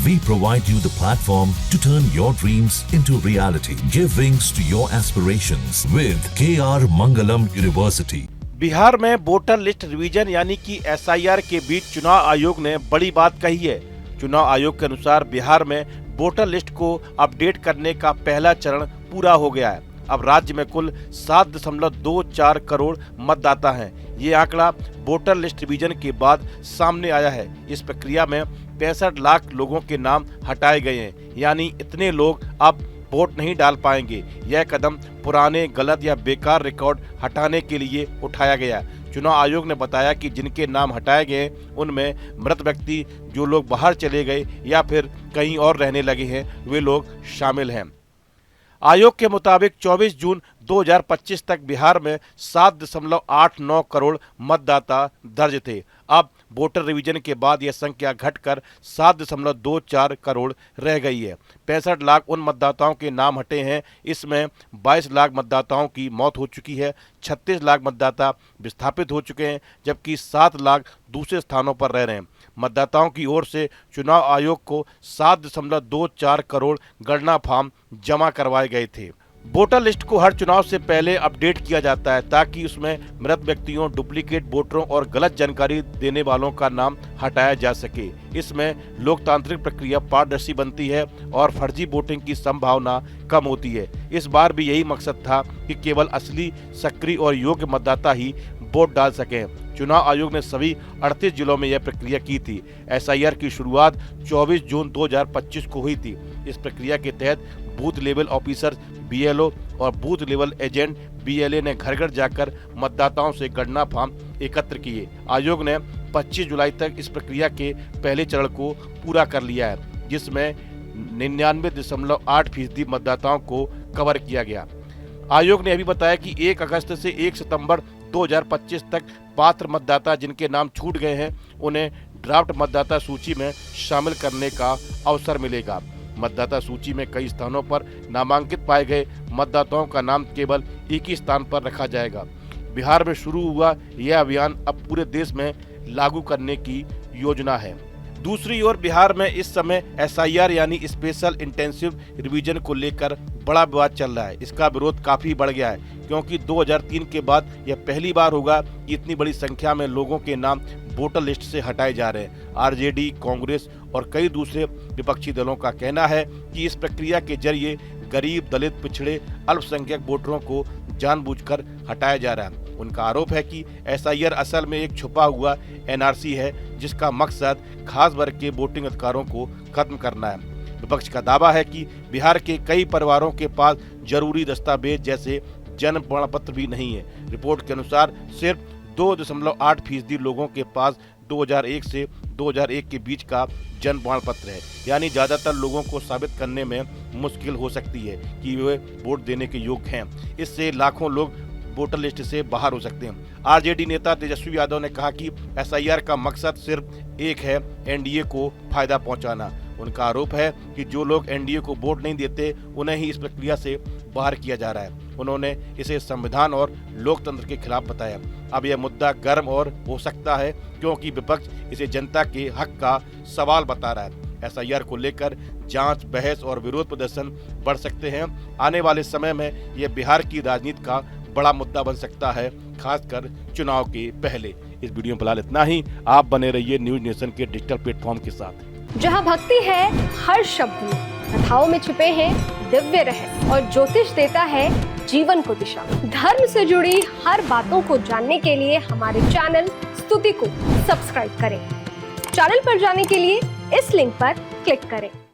We provide you the platform to turn your dreams into reality. Give wings to your aspirations with KR Mangalam University. Bihar में voter list revision यानी कि SIR के बीच चुनाव आयोग ने बड़ी बात कही है। चुनाव आयोग के अनुसार बिहार में वोटर लिस्ट को अपडेट करने का पहला चरण पूरा हो गया है। अब राज्य में कुल 7.24 करोड़ मतदाता हैं। ये आंकड़ा वोटर लिस्ट रिवीजन के बाद सामने आया है। इस प्रक्रिया में 65 लाख लोगों के नाम हटाए गए हैं, यानी इतने लोग अब वोट नहीं डाल पाएंगे। यह कदम पुराने, गलत या बेकार रिकॉर्ड हटाने के लिए उठाया गया। चुनाव आयोग ने बताया कि जिनके नाम हटाए गए उनमें मृत व्यक्ति, जो लोग बाहर चले गए या फिर कहीं और रहने लगे हैं, वे लोग शामिल हैं। आयोग के मुताबिक 24 जून 2025 तक बिहार में 7.89 करोड़ मतदाता दर्ज थे। अब वोटर रिवीजन के बाद यह संख्या घटकर 7.24 करोड़ रह गई है। 65 लाख उन मतदाताओं के नाम हटे हैं। इसमें 22 लाख मतदाताओं की मौत हो चुकी है, 36 लाख मतदाता विस्थापित हो चुके हैं, जबकि 7 लाख दूसरे स्थानों पर रह रहे हैं। मतदाताओं की ओर से चुनाव आयोग को 7.24 करोड़ गणना फॉर्म जमा करवाए गए थे। वोटर लिस्ट को हर चुनाव से पहले अपडेट किया जाता है ताकि उसमें मृत व्यक्तियों, डुप्लीकेट वोटरों और गलत जानकारी देने वालों का नाम हटाया जा सके। इसमें लोकतांत्रिक प्रक्रिया पारदर्शी बनती है और फर्जी वोटिंग की संभावना कम होती है। इस बार भी यही मकसद था कि केवल असली, सक्रिय और योग्य मतदाता ही वोट डाल सकें। चुनाव आयोग ने सभी 38 जिलों में यह प्रक्रिया की थी। SIR की शुरुआत 24 जून 2025 को हुई थी। इस प्रक्रिया के तहत बूथ लेवल ऑफिसर BLO और बूथ लेवल एजेंट BLA ने घर घर जाकर मतदाताओं से गणना फॉर्म एकत्र किए। आयोग ने 25 जुलाई तक इस प्रक्रिया के पहले चरण को पूरा कर लिया है, जिसमें 99.8% मतदाताओं को कवर किया गया। आयोग ने अभी बताया कि 1 अगस्त से 1 सितंबर 2025 तक पात्र मतदाता जिनके नाम छूट गए हैं, उन्हें ड्राफ्ट मतदाता सूची में शामिल करने का अवसर मिलेगा। मतदाता सूची में कई स्थानों पर नामांकित पाए गए मतदाताओं का नाम केवल एक ही स्थान पर रखा जाएगा। बिहार में शुरू हुआ यह अभियान अब पूरे देश में लागू करने की योजना है। दूसरी ओर बिहार में इस समय SIR यानी स्पेशल इंटेंसिव रिवीजन को लेकर बड़ा विवाद चल रहा है। इसका विरोध काफी बढ़ गया है, क्योंकि 2003 के बाद यह पहली बार होगा कि इतनी बड़ी संख्या में लोगों के नाम वोटर लिस्ट से हटाए जा रहे हैं। RJD, कांग्रेस और कई दूसरे विपक्षी दलों का कहना है कि इस प्रक्रिया के जरिए गरीब, दलित, पिछड़े, अल्पसंख्यक वोटरों को जानबूझकर हटाया जा रहा है। उनका आरोप है कि SIR असल में एक छुपा हुआ NRC है, जिसका मकसद खास वर्ग के वोटिंग अधिकारों को खत्म करना है। विपक्ष का दावा है कि बिहार के कई परिवारों के पास जरूरी दस्तावेज जैसे जन्म प्रमाण पत्र भी नहीं है। रिपोर्ट के अनुसार सिर्फ 2.8% लोगों के पास 2001 से 2001 के बीच का जन्म प्रमाण पत्र है, यानी ज्यादातर लोगों को साबित करने में मुश्किल हो सकती है कि वे वोट देने के योग्य हैं। इससे लाखों लोग वोटर लिस्ट से बाहर हो सकते हैं। RJD नेता तेजस्वी यादव ने कहा कि SIR का मकसद सिर्फ एक है, NDA को फायदा पहुंचाना। उनका आरोप है कि जो लोग NDA को वोट नहीं देते, उन्हें ही इस प्रक्रिया से बाहर किया जा रहा है। उन्होंने इसे संविधान और लोकतंत्र के खिलाफ बताया। अब यह मुद्दा गर्म और हो सकता है, क्योंकि विपक्ष इसे जनता के हक का सवाल बता रहा है। SIR को लेकर जांच, बहस और विरोध प्रदर्शन बढ़ सकते हैं। आने वाले समय में यह बिहार की राजनीति का बड़ा मुद्दा बन सकता है, खासकर चुनाव के पहले। इस वीडियो में फिलहाल इतना ही। आप बने रहिए न्यूज नेशन के डिजिटल प्लेटफॉर्म के साथ। जहां भक्ति है हर शब्द में, कथाओं में छुपे हैं दिव्य रहस्य और ज्योतिष देता है जीवन को दिशा। धर्म से जुड़ी हर बातों को जानने के लिए हमारे चैनल स्तुति को सब्सक्राइब करें। चैनल पर जाने के लिए इस लिंक पर क्लिक करें।